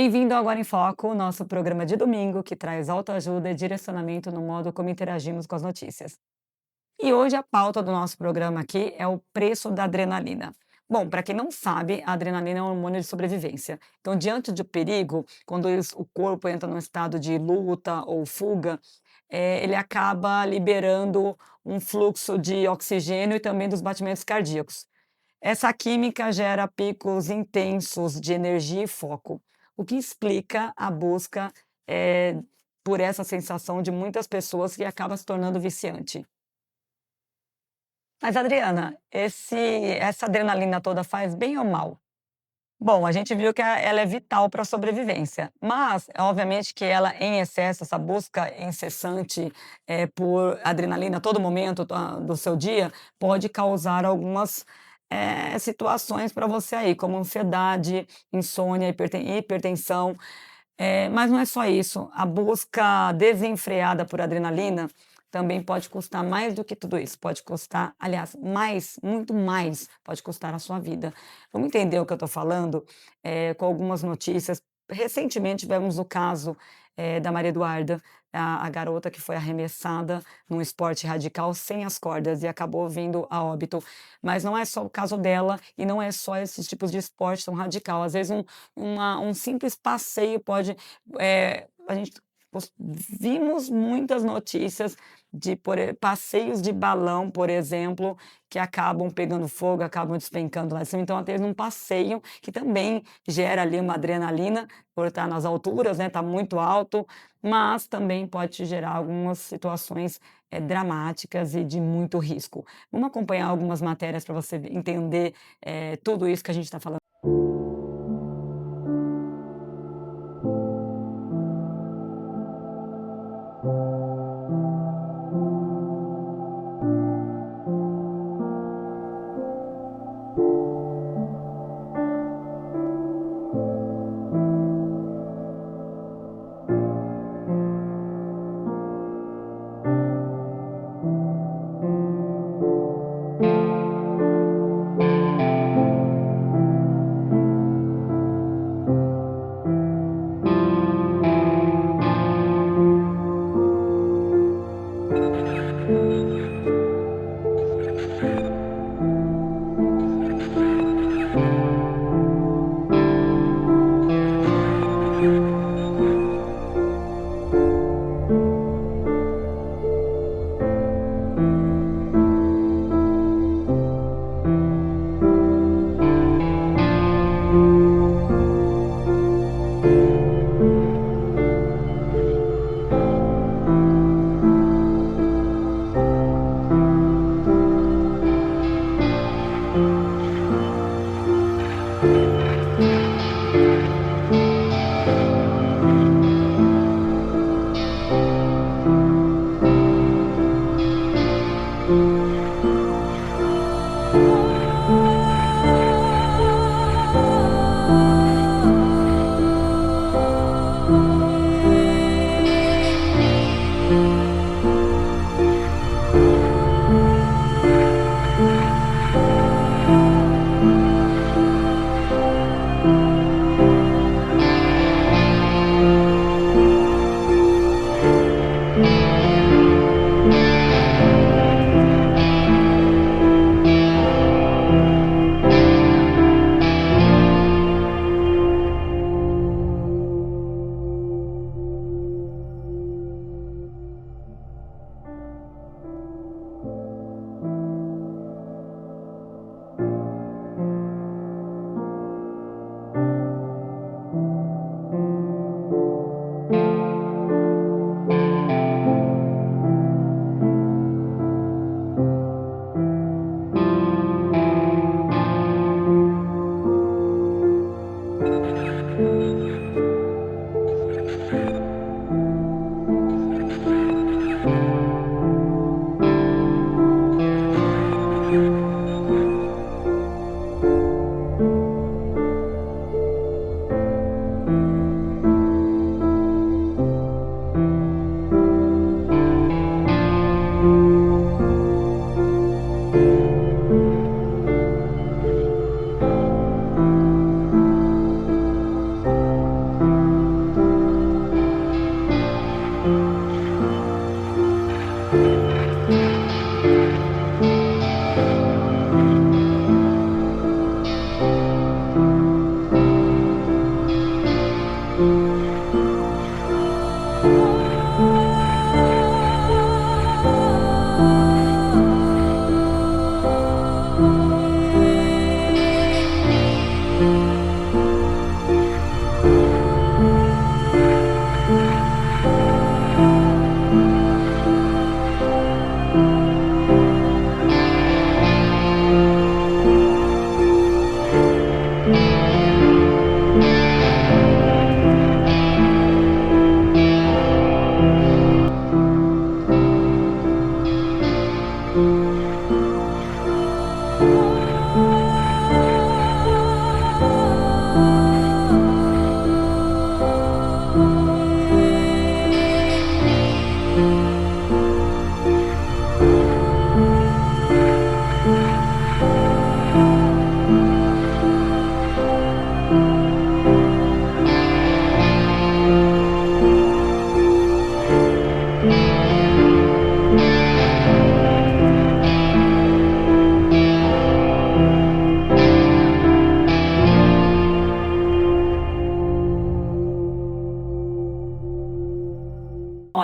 Bem-vindo ao Agora em Foco, nosso programa de domingo que traz autoajuda e direcionamento no modo como interagimos com as notícias. E hoje a pauta do nosso programa aqui é o preço da adrenalina. Bom, para quem não sabe, a adrenalina é um hormônio de sobrevivência. Então, diante do perigo, quando o corpo entra num estado de luta ou fuga, ele acaba liberando um fluxo de oxigênio e também dos batimentos cardíacos. Essa química gera picos intensos de energia e foco, o que explica a busca, por essa sensação de muitas pessoas que acaba se tornando viciante. Mas Adriana, essa adrenalina toda faz bem ou mal? Bom, a gente viu que ela é vital para a sobrevivência, mas obviamente que ela em excesso, essa busca incessante, por adrenalina a todo momento do seu dia, pode causar algumas, situações para você aí, como ansiedade, insônia, hipertensão, mas não é só isso, a busca desenfreada por adrenalina também pode custar mais do que tudo isso, pode custar, aliás, mais, muito mais, pode custar a sua vida. Vamos entender o que eu estou falando, com algumas notícias. Recentemente tivemos o caso, da Maria Eduarda, a garota que foi arremessada num esporte radical sem as cordas e acabou vindo a óbito. Mas não é só o caso dela e não é só esses tipos de esporte tão radical, às vezes um simples passeio pode, a gente vimos muitas notícias de passeios de balão, por exemplo, que acabam pegando fogo, acabam despencando lá de cima. Então, até num passeio que também gera ali uma adrenalina, por estar nas alturas, né, tá muito alto, mas também pode te gerar algumas situações, dramáticas e de muito risco. Vamos acompanhar algumas matérias para você entender, tudo isso que a gente está falando.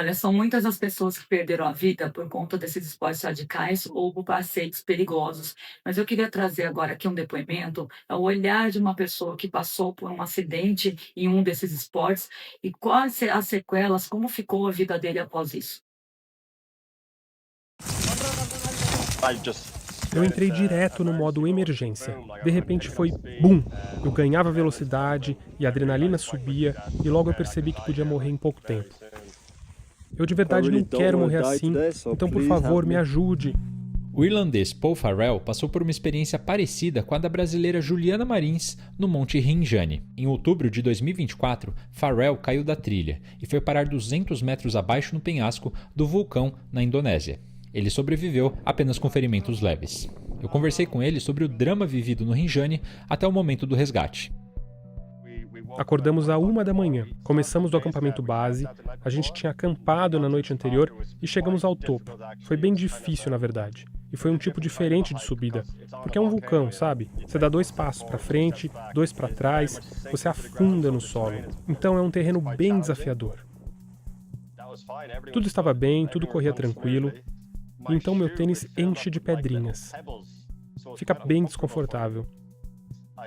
Olha, são muitas as pessoas que perderam a vida por conta desses esportes radicais ou por passeios perigosos. Mas eu queria trazer agora aqui um depoimento, é o olhar de uma pessoa que passou por um acidente em um desses esportes e quais as sequelas, como ficou a vida dele após isso. Eu entrei direto no modo emergência. De repente foi BUM! Eu ganhava velocidade e a adrenalina subia e logo eu percebi que podia morrer em pouco tempo. Eu de verdade não quero morrer assim, então por favor me ajude. O irlandês Paul Farrell passou por uma experiência parecida com a da brasileira Juliana Marins no Monte Rinjani. Em outubro de 2024, Farrell caiu da trilha e foi parar 200 metros abaixo no penhasco do vulcão na Indonésia. Ele sobreviveu apenas com ferimentos leves. Eu conversei com ele sobre o drama vivido no Rinjani até o momento do resgate. Acordamos à 1 da manhã, começamos do acampamento base, a gente tinha acampado na noite anterior e chegamos ao topo. Foi bem difícil, na verdade. E foi um tipo diferente de subida, porque é um vulcão, sabe? Você dá 2 passos para frente, 2 para trás, você afunda no solo. Então é um terreno bem desafiador. Tudo estava bem, tudo corria tranquilo, e então meu tênis enche de pedrinhas. Fica bem desconfortável.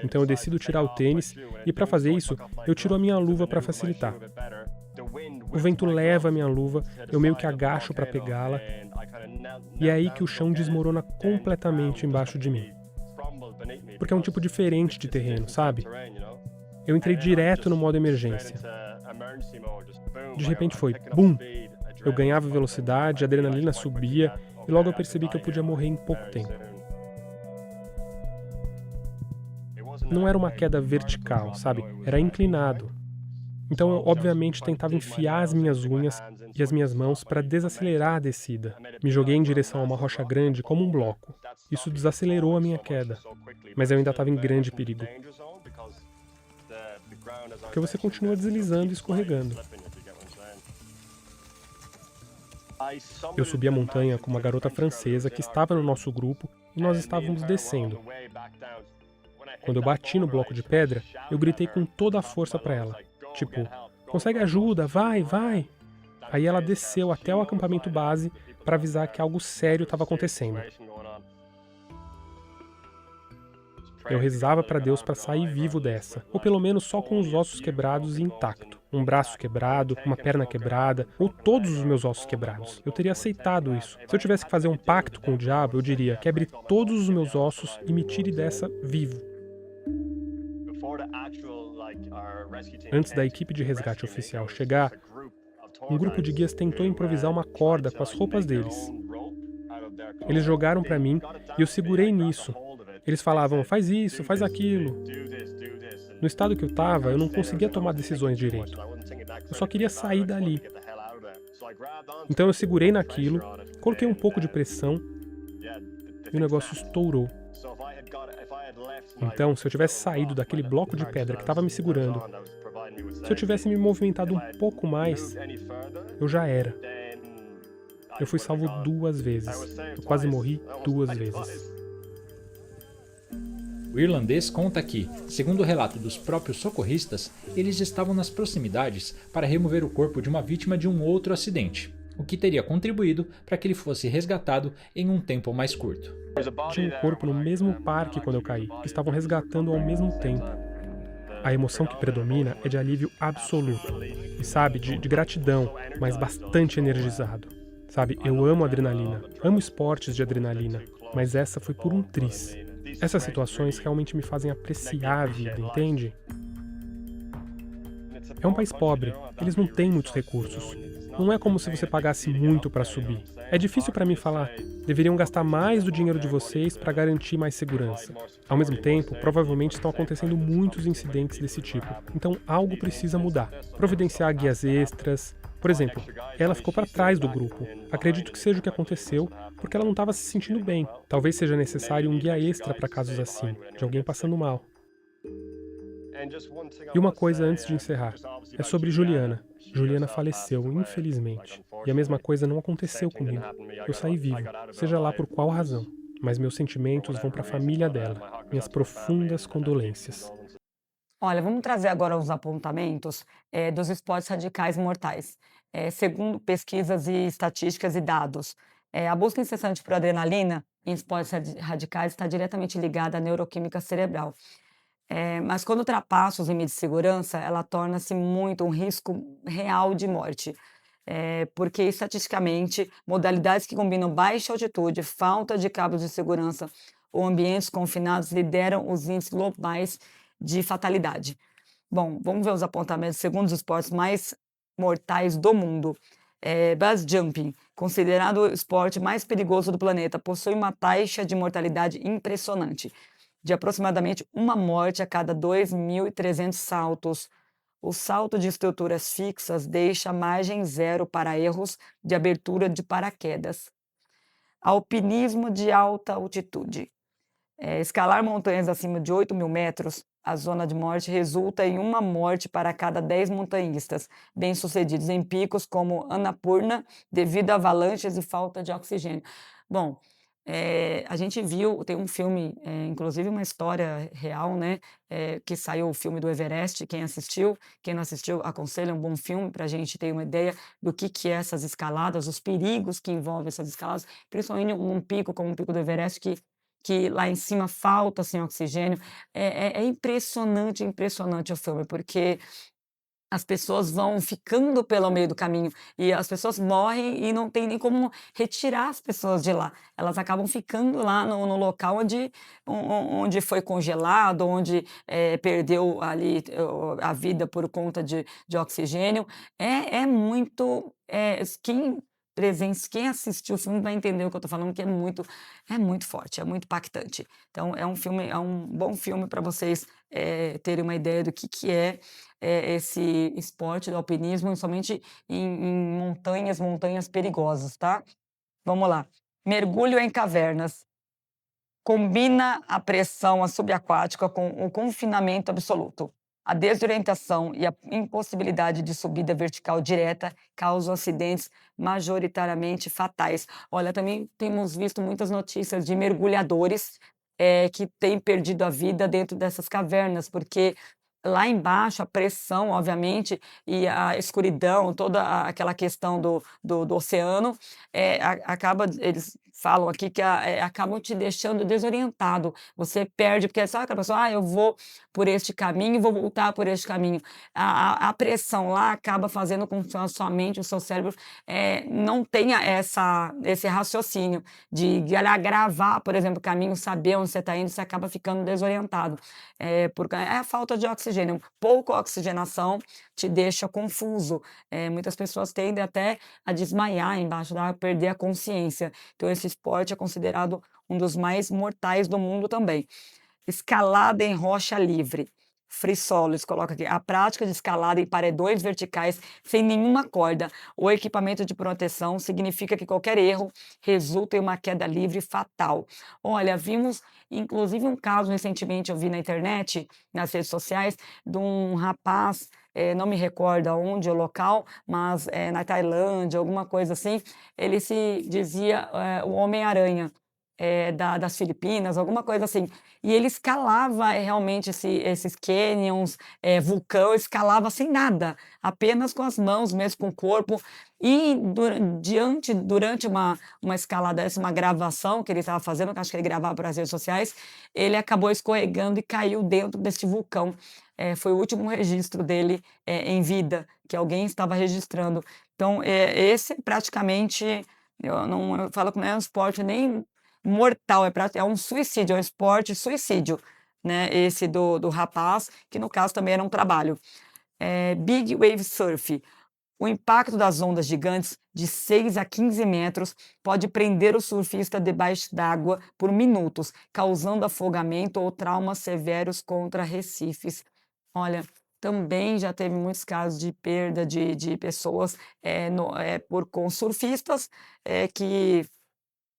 Então eu decido tirar o tênis e para fazer isso, eu tiro a minha luva para facilitar. O vento leva a minha luva, eu meio que agacho para pegá-la, e é aí que o chão desmorona completamente embaixo de mim. Porque é um tipo diferente de terreno, sabe? Eu entrei direto no modo emergência. De repente foi BUM! Eu ganhava velocidade, a adrenalina subia, e logo eu percebi que eu podia morrer em pouco tempo. Não era uma queda vertical, sabe? Era inclinado. Então eu, obviamente, tentava enfiar as minhas unhas e as minhas mãos para desacelerar a descida. Me joguei em direção a uma rocha grande como um bloco. Isso desacelerou a minha queda. Mas eu ainda estava em grande perigo. Porque você continua deslizando e escorregando. Eu subi a montanha com uma garota francesa que estava no nosso grupo e nós estávamos descendo. Quando eu bati no bloco de pedra, eu gritei com toda a força para ela. Tipo, consegue ajuda, vai, vai! Aí ela desceu até o acampamento base para avisar que algo sério estava acontecendo. Eu rezava para Deus para sair vivo dessa, ou pelo menos só com os ossos quebrados e intacto. Um braço quebrado, uma perna quebrada, ou todos os meus ossos quebrados. Eu teria aceitado isso. Se eu tivesse que fazer um pacto com o diabo, eu diria, quebre todos os meus ossos e me tire dessa vivo. Antes da equipe de resgate oficial chegar, um grupo de guias tentou improvisar uma corda com as roupas deles. Eles jogaram para mim e eu segurei nisso. Eles falavam, faz isso, faz aquilo. No estado que eu estava, eu não conseguia tomar decisões direito. Eu só queria sair dali. Então eu segurei naquilo, coloquei um pouco de pressão e o negócio estourou. Então, se eu tivesse saído daquele bloco de pedra que estava me segurando, se eu tivesse me movimentado um pouco mais, eu já era. Eu fui salvo 2 vezes. Eu quase morri 2 vezes. O irlandês conta que, segundo o relato dos próprios socorristas, eles estavam nas proximidades para remover o corpo de uma vítima de um outro acidente, o que teria contribuído para que ele fosse resgatado em um tempo mais curto. Tinha um corpo no mesmo parque quando eu caí, que estavam resgatando ao mesmo tempo. A emoção que predomina é de alívio absoluto. E sabe, de gratidão, mas bastante energizado. Sabe, eu amo adrenalina, amo esportes de adrenalina, mas essa foi por um triz. Essas situações realmente me fazem apreciar a vida, entende? É um país pobre, eles não têm muitos recursos. Não é como se você pagasse muito para subir. É difícil para mim falar, deveriam gastar mais do dinheiro de vocês para garantir mais segurança. Ao mesmo tempo, provavelmente estão acontecendo muitos incidentes desse tipo, então algo precisa mudar. Providenciar guias extras. Por exemplo, ela ficou para trás do grupo. Acredito que seja o que aconteceu, porque ela não estava se sentindo bem. Talvez seja necessário um guia extra para casos assim, de alguém passando mal. E uma coisa antes de encerrar, é sobre Juliana. Juliana faleceu, infelizmente. E a mesma coisa não aconteceu comigo. Eu saí vivo, seja lá por qual razão. Mas meus sentimentos vão para a família dela. Minhas profundas condolências. Olha, vamos trazer agora os apontamentos dos esportes radicais mortais. segundo pesquisas e estatísticas e dados, a busca incessante por adrenalina em esportes radicais está diretamente ligada à neuroquímica cerebral. Mas quando ultrapassa os limites de segurança, ela torna-se muito um risco real de morte. Porque estatisticamente, modalidades que combinam baixa altitude, falta de cabos de segurança ou ambientes confinados lideram os índices globais de fatalidade. Bom, vamos ver os apontamentos segundo os esportes mais mortais do mundo. Base jumping, considerado o esporte mais perigoso do planeta, possui uma taxa de mortalidade impressionante, de aproximadamente uma morte a cada 2.300 saltos. O salto de estruturas fixas deixa margem zero para erros de abertura de paraquedas. Alpinismo de alta altitude. Escalar montanhas acima de 8.000 metros, a zona de morte resulta em uma morte para cada 10 montanhistas bem-sucedidos em picos como Annapurna, devido a avalanches e falta de oxigênio. Bom, a gente viu, tem um filme, inclusive uma história real, né, que saiu o filme do Everest, quem assistiu, quem não assistiu, aconselho, é um bom filme para a gente ter uma ideia do que é essas escaladas, os perigos que envolvem essas escaladas, principalmente um pico como o pico do Everest, que lá em cima falta assim, oxigênio. É impressionante, impressionante o filme, porque as pessoas vão ficando pelo meio do caminho e as pessoas morrem e não tem nem como retirar as pessoas de lá. Elas acabam ficando lá no local onde foi congelado, onde perdeu ali a vida por conta de oxigênio. É muito. Quem assistiu o filme vai entender o que eu estou falando, que é muito forte, é muito impactante. Então, é um bom filme para vocês terem uma ideia do que é esse esporte do alpinismo, somente em montanhas perigosas, tá? Vamos lá. Mergulho em cavernas. Combina a pressão subaquática com o confinamento absoluto. A desorientação e a impossibilidade de subida vertical direta causam acidentes majoritariamente fatais. Olha, também temos visto muitas notícias de mergulhadores que têm perdido a vida dentro dessas cavernas, porque lá embaixo a pressão, obviamente, e a escuridão, toda aquela questão do oceano, eles falam aqui que acabam te deixando desorientado. Você perde, porque sabe aquela pessoa, eu vou por este caminho e vou voltar por este caminho. A pressão lá acaba fazendo com que a sua mente, o seu cérebro, não tenha esse raciocínio de gravar, por exemplo, o caminho, saber onde você está indo, você acaba ficando desorientado. Porque é a falta de oxigênio. Pouca oxigenação te deixa confuso. Muitas pessoas tendem até a desmaiar embaixo da água, perder a consciência. Então, esse esporte é considerado um dos mais mortais do mundo também. Escalada em rocha livre. Free solo, eles colocam aqui. A prática de escalada em paredões verticais sem nenhuma corda ou equipamento de proteção significa que qualquer erro resulta em uma queda livre fatal. Olha, vimos inclusive um caso recentemente, eu vi na internet, nas redes sociais, de um rapaz, não me recordo aonde o local, mas na Tailândia, alguma coisa assim, ele se dizia o Homem-Aranha. Das Filipinas, alguma coisa assim. E ele escalava realmente esses canyons, vulcão, escalava sem nada, apenas com as mãos, mesmo com o corpo. E durante uma escalada dessa, uma gravação que ele estava fazendo, que acho que ele gravava para as redes sociais, ele acabou escorregando e caiu dentro deste vulcão. Foi o último registro dele em vida, que alguém estava registrando. Então, esse praticamente, eu falo que não é um esporte nem mortal, é um suicídio, é um esporte suicídio, né? Esse do rapaz, que no caso também era um trabalho. Big Wave Surf. O impacto das ondas gigantes de 6 a 15 metros pode prender o surfista debaixo d'água por minutos, causando afogamento ou traumas severos contra recifes. Olha, também já teve muitos casos de perda de pessoas com surfistas que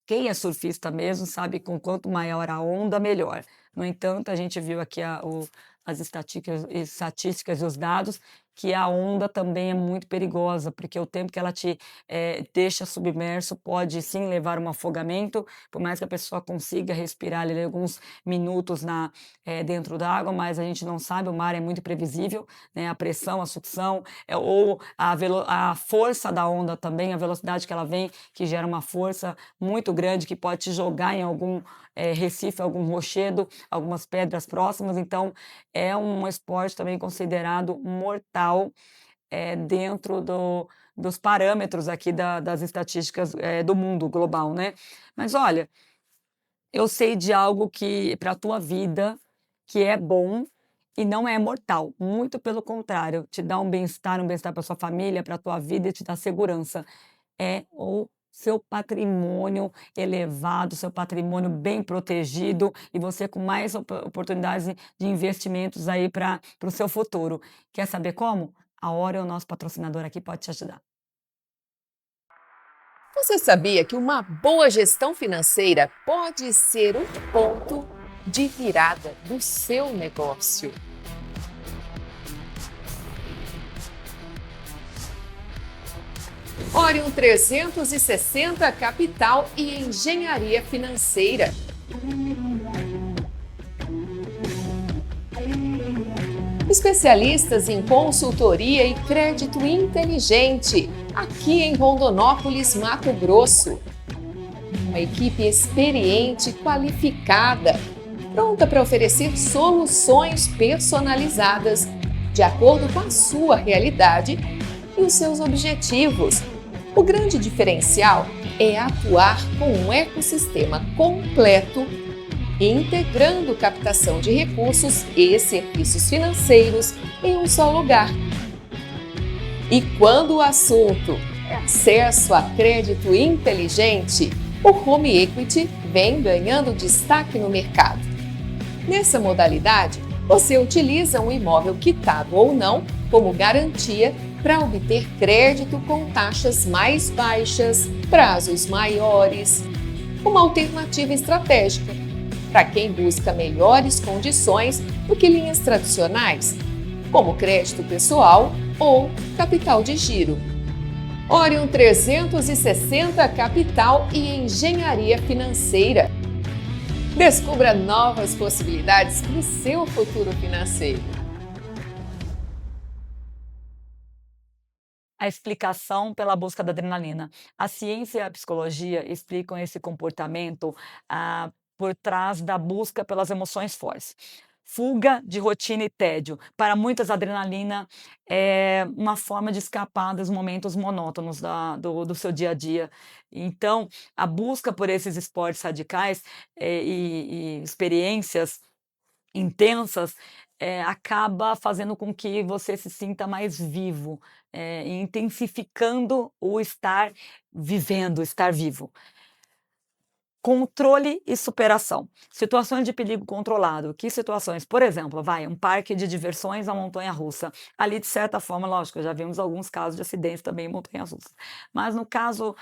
quem é surfista mesmo sabe que quanto maior a onda, melhor. No entanto, a gente viu aqui as estatísticas e os dados que a onda também é muito perigosa, porque o tempo que ela te deixa submerso pode sim levar a um afogamento, por mais que a pessoa consiga respirar ali alguns minutos dentro da água, mas a gente não sabe, o mar é muito imprevisível, né? A pressão, a sucção, ou a força da onda também, a velocidade que ela vem, que gera uma força muito grande que pode te jogar em algum recife, algum rochedo, algumas pedras próximas. Então, é um esporte também considerado mortal dentro dos parâmetros aqui das estatísticas do mundo global, né? Mas olha, eu sei de algo que para a tua vida que é bom e não é mortal, muito pelo contrário, te dá um bem-estar para sua família, para a tua vida e te dá segurança. É o seu patrimônio elevado, seu patrimônio bem protegido e você com mais oportunidades de investimentos aí para o seu futuro. Quer saber como? A Hora, o nosso patrocinador aqui, pode te ajudar. Você sabia que uma boa gestão financeira pode ser um ponto de virada do seu negócio? Orion 360 Capital e Engenharia Financeira. Especialistas em consultoria e crédito inteligente, aqui em Rondonópolis, Mato Grosso. Uma equipe experiente, qualificada, pronta para oferecer soluções personalizadas de acordo com a sua realidade e os seus objetivos. O grande diferencial é atuar com um ecossistema completo, integrando captação de recursos e serviços financeiros em um só lugar. E quando o assunto é acesso a crédito inteligente, o Home Equity vem ganhando destaque no mercado. Nessa modalidade, você utiliza um imóvel quitado ou não como garantia para obter crédito com taxas mais baixas, prazos maiores. Uma alternativa estratégica para quem busca melhores condições do que linhas tradicionais, como crédito pessoal ou capital de giro. Orion 360 Capital e Engenharia Financeira. Descubra novas possibilidades para o seu futuro financeiro. A explicação pela busca da adrenalina. A ciência e a psicologia explicam esse comportamento por trás da busca pelas emoções fortes. Fuga de rotina e tédio. Para muitas, a adrenalina é uma forma de escapar dos momentos monótonos do seu dia a dia. Então, a busca por esses esportes radicais e experiências intensas acaba fazendo com que você se sinta mais vivo, e intensificando o estar vivendo, estar vivo. Controle e superação. Situações de perigo controlado. Que situações? Por exemplo, um parque de diversões, a montanha-russa. Ali, de certa forma, lógico, já vimos alguns casos de acidentes também em montanhas-russas. Mas no caso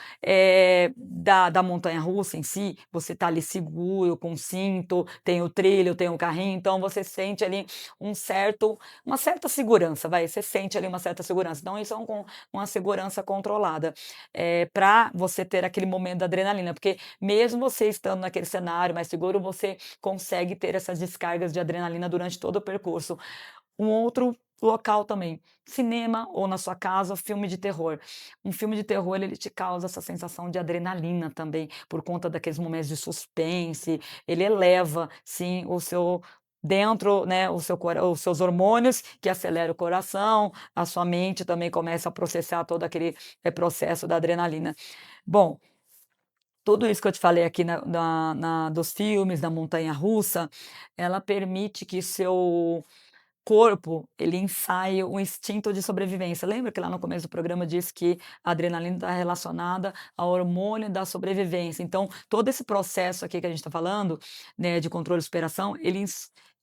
da montanha-russa em si, você está ali seguro, com cinto, tem o trilho, tem o carrinho, então você sente ali uma certa segurança, você sente ali uma certa segurança. Então, isso é uma segurança controlada. Para você ter aquele momento da adrenalina, porque mesmo você estando naquele cenário mais seguro, você consegue ter essas descargas de adrenalina durante todo o percurso. Um outro local também, cinema ou na sua casa, filme de terror. Um filme de terror, ele te causa essa sensação de adrenalina também, por conta daqueles momentos de suspense, ele eleva, sim, o seu dentro, né, os seus hormônios, que acelera o coração, a sua mente também começa a processar todo aquele processo da adrenalina. Bom, tudo isso que eu te falei aqui dos filmes, da montanha-russa, ela permite que seu corpo, ele ensaie o instinto de sobrevivência. Lembra que lá no começo do programa eu disse que a adrenalina está relacionada ao hormônio da sobrevivência. Então, todo esse processo aqui que a gente está falando, né, de controle e superação, ele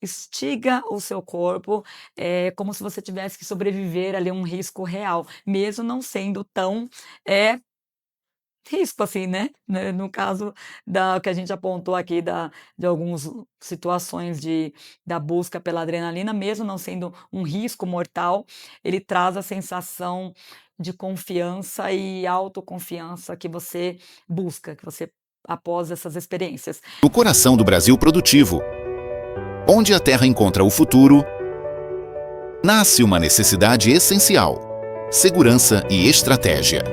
instiga o seu corpo como se você tivesse que sobreviver ali a um risco real, mesmo não sendo tão risco, assim, né, no caso da que a gente apontou aqui de algumas situações da busca pela adrenalina, mesmo não sendo um risco mortal, ele traz a sensação de confiança e autoconfiança que você busca, que você após essas experiências. No coração do Brasil produtivo, onde a terra encontra o futuro, nasce uma necessidade essencial: segurança e estratégia.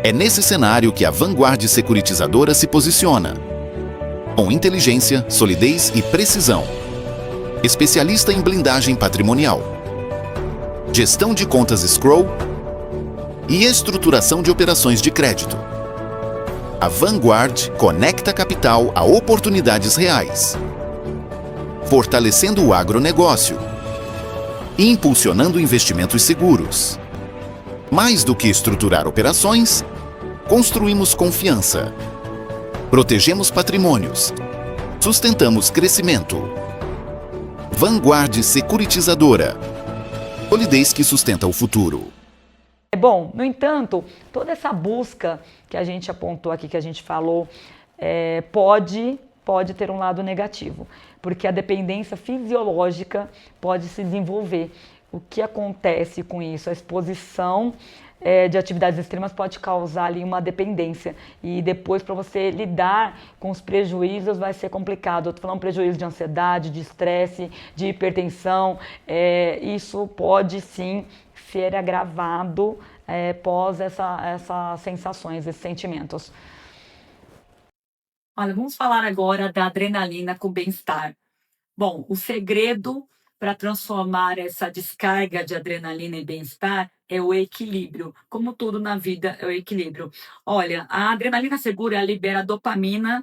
É nesse cenário que a Vanguard Securitizadora se posiciona. Com inteligência, solidez e precisão. Especialista em blindagem patrimonial, gestão de contas escrow e estruturação de operações de crédito. A Vanguard conecta capital a oportunidades reais, fortalecendo o agronegócio e impulsionando investimentos seguros. Mais do que estruturar operações, construímos confiança, protegemos patrimônios, sustentamos crescimento. Vanguard Securitizadora. Solidez que sustenta o futuro. Bom, no entanto, toda essa busca que a gente apontou aqui, que a gente falou, pode ter um lado negativo, porque a dependência fisiológica pode se desenvolver. O que acontece com isso? A exposição de atividades extremas pode causar ali uma dependência e depois para você lidar com os prejuízos vai ser complicado. Eu estou falando prejuízo de ansiedade, de estresse, de hipertensão, isso pode sim ser agravado pós essas sensações, esses sentimentos. Olha, vamos falar agora da adrenalina com bem-estar. Bom, o segredo para transformar essa descarga de adrenalina em bem-estar é o equilíbrio. Como tudo na vida é o equilíbrio. Olha, a adrenalina segura libera dopamina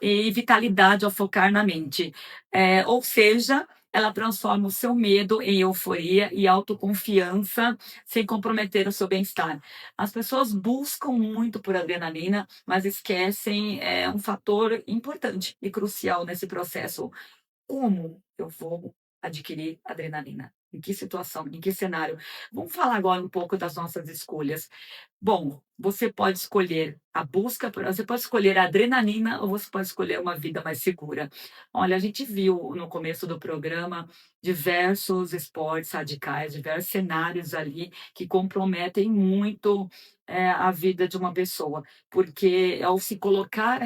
e vitalidade ao focar na mente. Ou seja, ela transforma o seu medo em euforia e autoconfiança sem comprometer o seu bem-estar. As pessoas buscam muito por adrenalina, mas esquecem um fator importante e crucial nesse processo. Como eu vou adquirir adrenalina? Em que situação? Em que cenário? Vamos falar agora um pouco das nossas escolhas. Bom, você pode escolher você pode escolher a adrenalina ou você pode escolher uma vida mais segura. Olha, a gente viu no começo do programa diversos esportes radicais, diversos cenários ali que comprometem muito a vida de uma pessoa, porque ao se colocar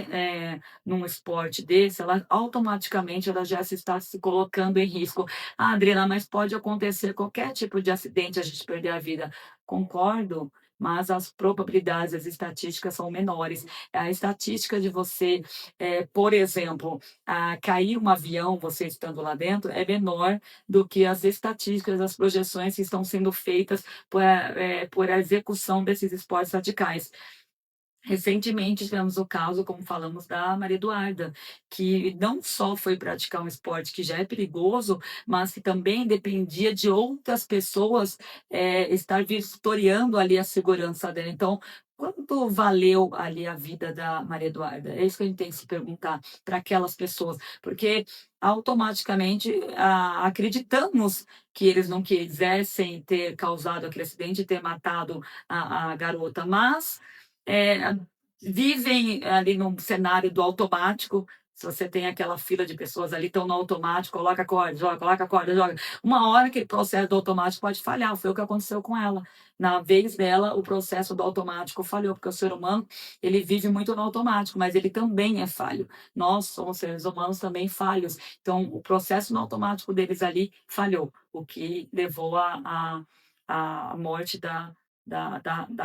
num esporte desse, ela automaticamente ela já se está se colocando em risco. Ah, Adriana, mas pode acontecer qualquer tipo de acidente, a gente perder a vida. Concordo, mas as probabilidades, as estatísticas são menores. A estatística de você, por exemplo, cair um avião, você estando lá dentro, é menor do que as estatísticas, as projeções que estão sendo feitas por a execução desses esportes radicais. Recentemente tivemos o caso, como falamos, da Maria Eduarda, que não só foi praticar um esporte que já é perigoso, mas que também dependia de outras pessoas estar vistoriando ali a segurança dela. Então, quanto valeu ali a vida da Maria Eduarda? É isso que a gente tem que se perguntar para aquelas pessoas, porque automaticamente acreditamos que eles não quisessem ter causado aquele acidente e ter matado a garota, mas é, vivem ali num cenário do automático. Se você tem aquela fila de pessoas ali, estão no automático, coloca a corda, joga, coloca a corda, joga. Uma hora que o processo do automático pode falhar, foi o que aconteceu com ela. Na vez dela, o processo do automático falhou, porque o ser humano, ele vive muito no automático, mas ele também é falho. Nós somos seres humanos também falhos. Então, o processo no automático deles ali falhou, o que levou à morte da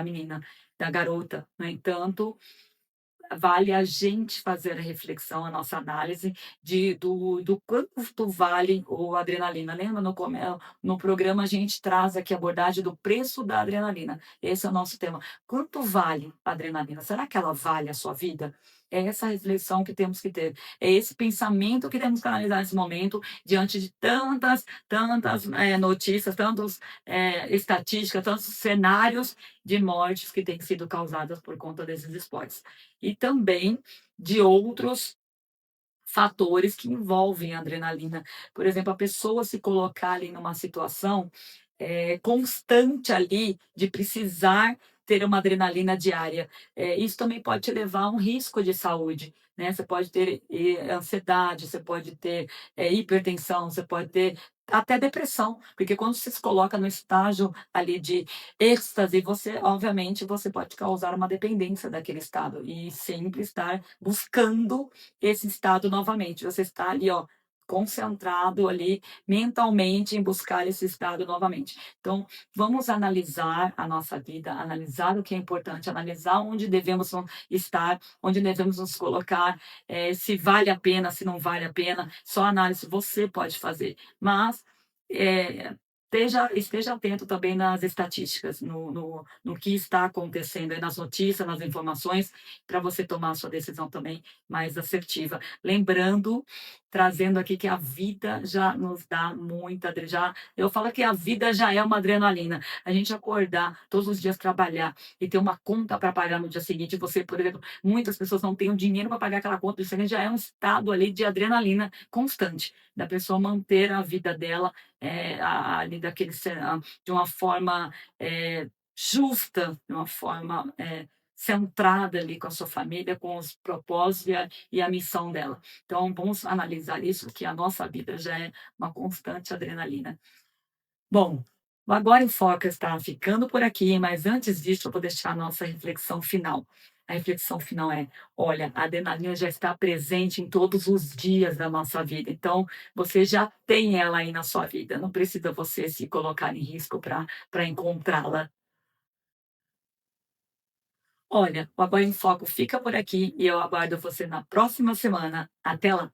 menina, da garota. No entanto, vale a gente fazer a reflexão, a nossa análise do quanto vale o adrenalina. Lembra, no programa a gente traz aqui a abordagem do preço da adrenalina. Esse é o nosso tema. Quanto vale a adrenalina? Será que ela vale a sua vida? É essa reflexão que temos que ter. É esse pensamento que temos que analisar nesse momento, diante de tantas notícias, tantas estatísticas, tantos cenários de mortes que têm sido causadas por conta desses esportes. E também de outros fatores que envolvem a adrenalina. Por exemplo, a pessoa se colocar ali numa situação constante ali de precisar ter uma adrenalina diária. Isso também pode te levar a um risco de saúde, né? Você pode ter ansiedade, você pode ter hipertensão, você pode ter até depressão, porque quando você se coloca no estágio ali de êxtase, você, obviamente, você pode causar uma dependência daquele estado e sempre estar buscando esse estado novamente. Você está ali, ó, concentrado ali mentalmente em buscar esse estado novamente. Então, vamos analisar a nossa vida, analisar o que é importante, analisar onde devemos estar, onde devemos nos colocar, se vale a pena, se não vale a pena. Só análise você pode fazer. Mas esteja atento também nas estatísticas, no que está acontecendo aí nas notícias, nas informações, para você tomar a sua decisão também mais assertiva. Lembrando, trazendo aqui que a vida já nos dá muita adrenalina. Eu falo que a vida já é uma adrenalina. A gente acordar todos os dias, trabalhar e ter uma conta para pagar no dia seguinte, você, por exemplo, muitas pessoas não têm o dinheiro para pagar aquela conta, isso já é um estado ali de adrenalina constante, da pessoa manter a vida dela ali de uma forma justa, de uma forma centrada ali com a sua família, com os propósitos e a missão dela. Então, vamos analisar isso, que a nossa vida já é uma constante adrenalina. Bom, o Agora em Foca está ficando por aqui, mas antes disso, eu vou deixar a nossa reflexão final. A reflexão final é: olha, a adrenalina já está presente em todos os dias da nossa vida, então você já tem ela aí na sua vida, não precisa você se colocar em risco para encontrá-la. Olha, o Agora em Foco fica por aqui e eu aguardo você na próxima semana. Até lá!